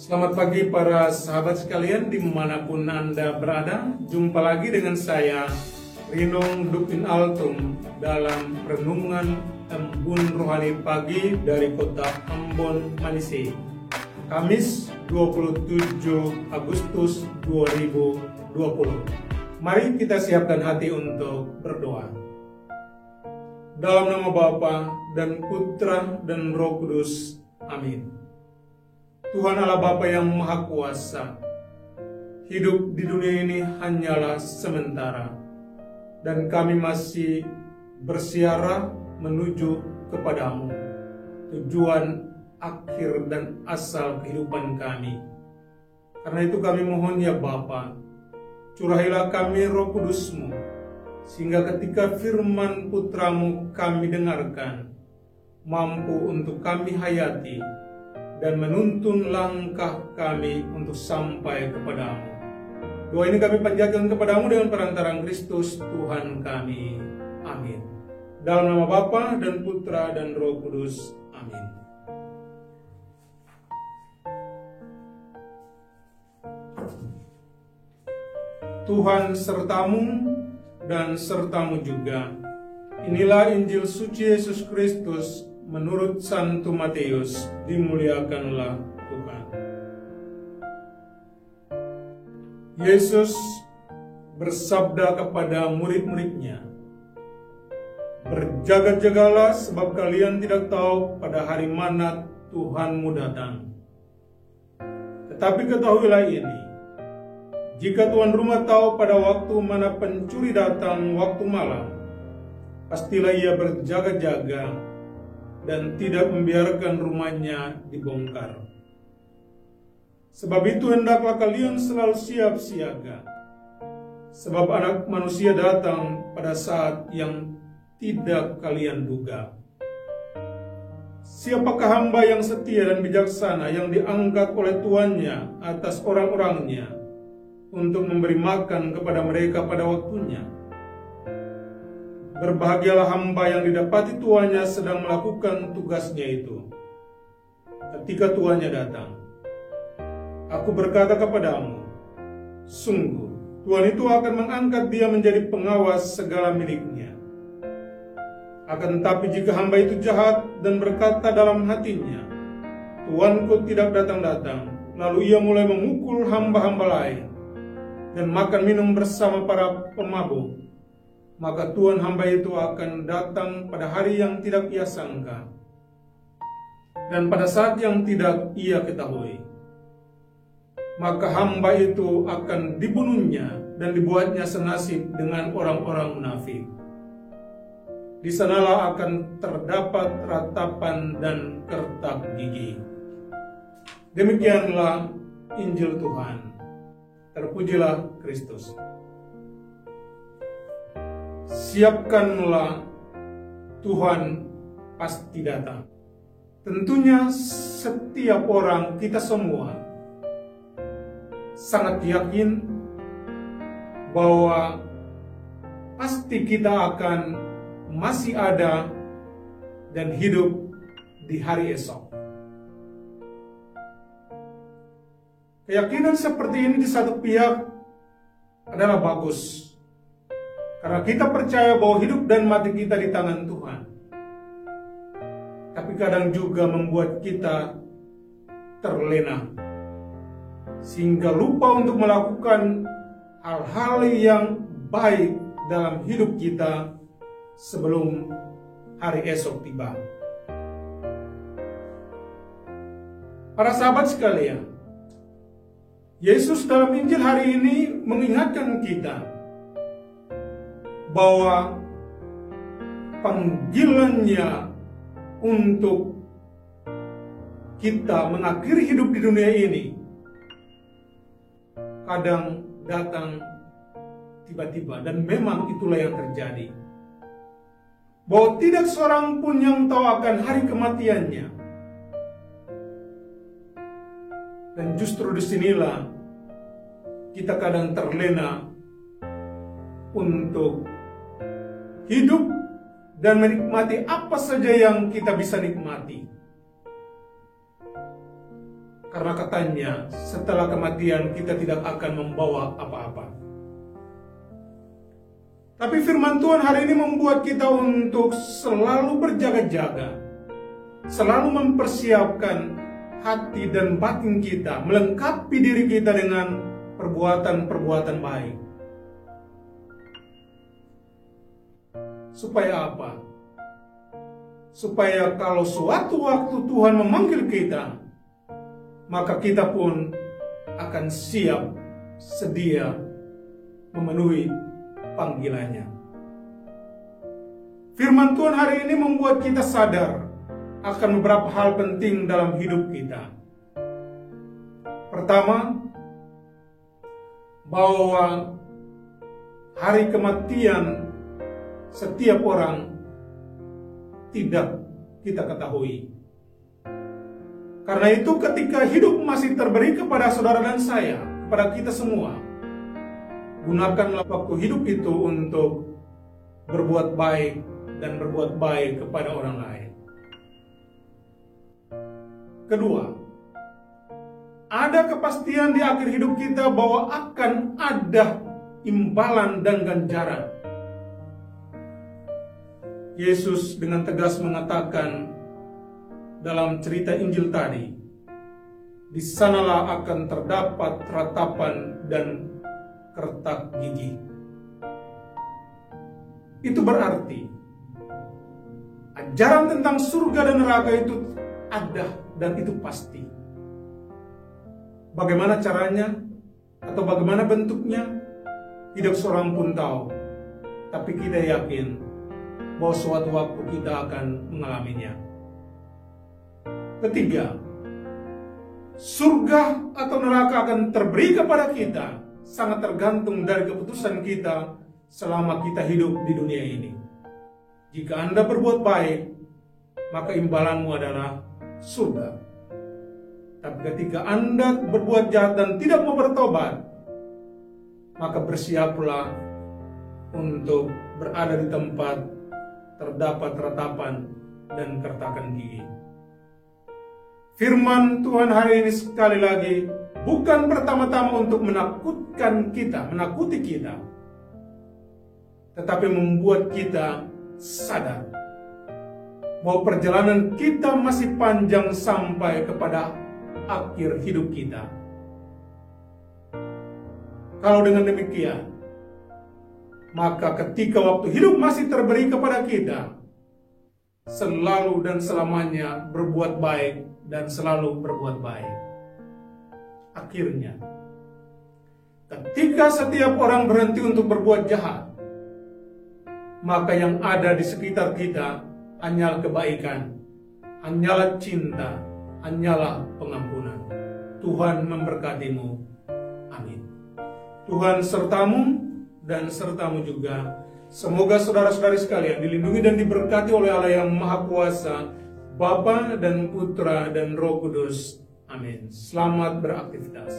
Selamat pagi para sahabat sekalian dimanapun Anda berada. Jumpa lagi dengan saya, Rinong Dupin Altum, dalam renungan Embun Rohani Pagi dari kota Ambon, Manise, Kamis 27 Agustus 2020. Mari kita siapkan hati untuk berdoa. Dalam nama Bapa dan Putra dan Roh Kudus. Amin. Tuhan Allah Bapa yang Maha Kuasa, hidup di dunia ini hanyalah sementara, dan kami masih bersiara menuju kepadamu, tujuan akhir dan asal kehidupan kami. Karena itu kami mohon ya Bapa, curahilah kami Roh Kudus-Mu, sehingga ketika firman Putra-Mu kami dengarkan, mampu untuk kami hayati, dan menuntun langkah kami untuk sampai kepadamu. Doa ini kami panjatkan kepadamu dengan perantaraan Kristus Tuhan kami. Amin. Dalam nama Bapa dan Putra dan Roh Kudus. Amin. Tuhan sertamu dan sertamu juga. Inilah Injil suci Yesus Kristus menurut Santo Matius. Dimuliakanlah Tuhan. Yesus bersabda kepada murid-muridnya, "Berjaga-jagalah, sebab kalian tidak tahu pada hari mana Tuhanmu datang. Tetapi ketahuilah ini, jika tuan rumah tahu pada waktu mana pencuri datang waktu malam, pastilah ia berjaga-jaga dan tidak membiarkan rumahnya dibongkar. Sebab itu hendaklah kalian selalu siap siaga, sebab Anak Manusia datang pada saat yang tidak kalian duga. Siapakah hamba yang setia dan bijaksana yang diangkat oleh tuannya atas orang-orangnya untuk memberi makan kepada mereka pada waktunya? Berbahagialah hamba yang didapati tuannya sedang melakukan tugasnya itu ketika tuannya datang. Aku berkata kepadamu, sungguh tuan itu akan mengangkat dia menjadi pengawas segala miliknya. Akan tetapi jika hamba itu jahat dan berkata dalam hatinya, tuanku tidak datang-datang, lalu ia mulai memukul hamba-hamba lain dan makan minum bersama para pemabuk, maka tuan hamba itu akan datang pada hari yang tidak ia sangka dan pada saat yang tidak ia ketahui. Maka hamba itu akan dibunuhnya dan dibuatnya senasib dengan orang-orang munafik. Di sanalah akan terdapat ratapan dan kertak gigi." Demikianlah Injil Tuhan. Terpujilah Kristus. Siapkanlah, Tuhan pasti datang. Tentunya setiap orang, kita semua sangat yakin bahwa pasti kita akan masih ada dan hidup di hari esok. Keyakinan seperti ini di satu pihak adalah bagus, karena kita percaya bahwa hidup dan mati kita di tangan Tuhan. Tapi kadang juga membuat kita terlena, sehingga lupa untuk melakukan hal-hal yang baik dalam hidup kita sebelum hari esok tiba. Para sahabat sekalian, Yesus dalam Injil hari ini mengingatkan kita bahwa panggilannya untuk kita mengakhiri hidup di dunia ini kadang datang tiba-tiba, dan memang itulah yang terjadi. Bahwa tidak seorang pun yang tahu akan hari kematiannya. Dan justru disinilah kita kadang terlena untuk hidup dan menikmati apa saja yang kita bisa nikmati. Karena katanya, setelah kematian kita tidak akan membawa apa-apa. Tapi firman Tuhan hari ini membuat kita untuk selalu berjaga-jaga, selalu mempersiapkan hati dan batin kita, melengkapi diri kita dengan perbuatan-perbuatan baik. Supaya apa? Supaya kalau suatu waktu Tuhan memanggil kita, maka kita pun akan siap, sedia memenuhi panggilannya. Firman Tuhan hari ini membuat kita sadar akan beberapa hal penting dalam hidup kita. Pertama, bahwa hari kematian setiap orang tidak kita ketahui. Karena itu ketika hidup masih terberi kepada saudara dan saya, kepada kita semua, gunakanlah waktu hidup itu untuk berbuat baik dan berbuat baik kepada orang lain. Kedua, ada kepastian di akhir hidup kita bahwa akan ada imbalan dan ganjaran. Yesus dengan tegas mengatakan dalam cerita Injil tadi, di sanalah akan terdapat ratapan dan kertak gigi. Itu berarti ajaran tentang surga dan neraka itu ada dan itu pasti. Bagaimana caranya atau bagaimana bentuknya, tidak seorang pun tahu. Tapi kita yakin bahwa suatu waktu kita akan mengalaminya. Ketiga, surga atau neraka akan terberi kepada kita sangat tergantung dari keputusan kita selama kita hidup di dunia ini. Jika Anda berbuat baik, maka imbalanmu adalah surga. Tapi ketika Anda berbuat jahat dan tidak mau bertobat, maka bersiaplah untuk berada di tempat terdapat ratapan dan kertakan gigi. Firman Tuhan hari ini sekali lagi bukan pertama-tama untuk menakuti kita, tetapi membuat kita sadar bahwa perjalanan kita masih panjang sampai kepada akhir hidup kita. Kalau dengan demikian, maka ketika waktu hidup masih terberi kepada kita, selalu dan selamanya berbuat baik dan selalu berbuat baik. Akhirnya, ketika setiap orang berhenti untuk berbuat jahat, maka yang ada di sekitar kita hanyalah kebaikan, hanyalah cinta, hanyalah pengampunan. Tuhan memberkatimu. Amin. Tuhan sertamu dan sertamu juga. Semoga saudara-saudari sekalian dilindungi dan diberkati oleh Allah yang Maha Kuasa, Bapa dan Putra dan Roh Kudus. Amin. Selamat beraktivitas.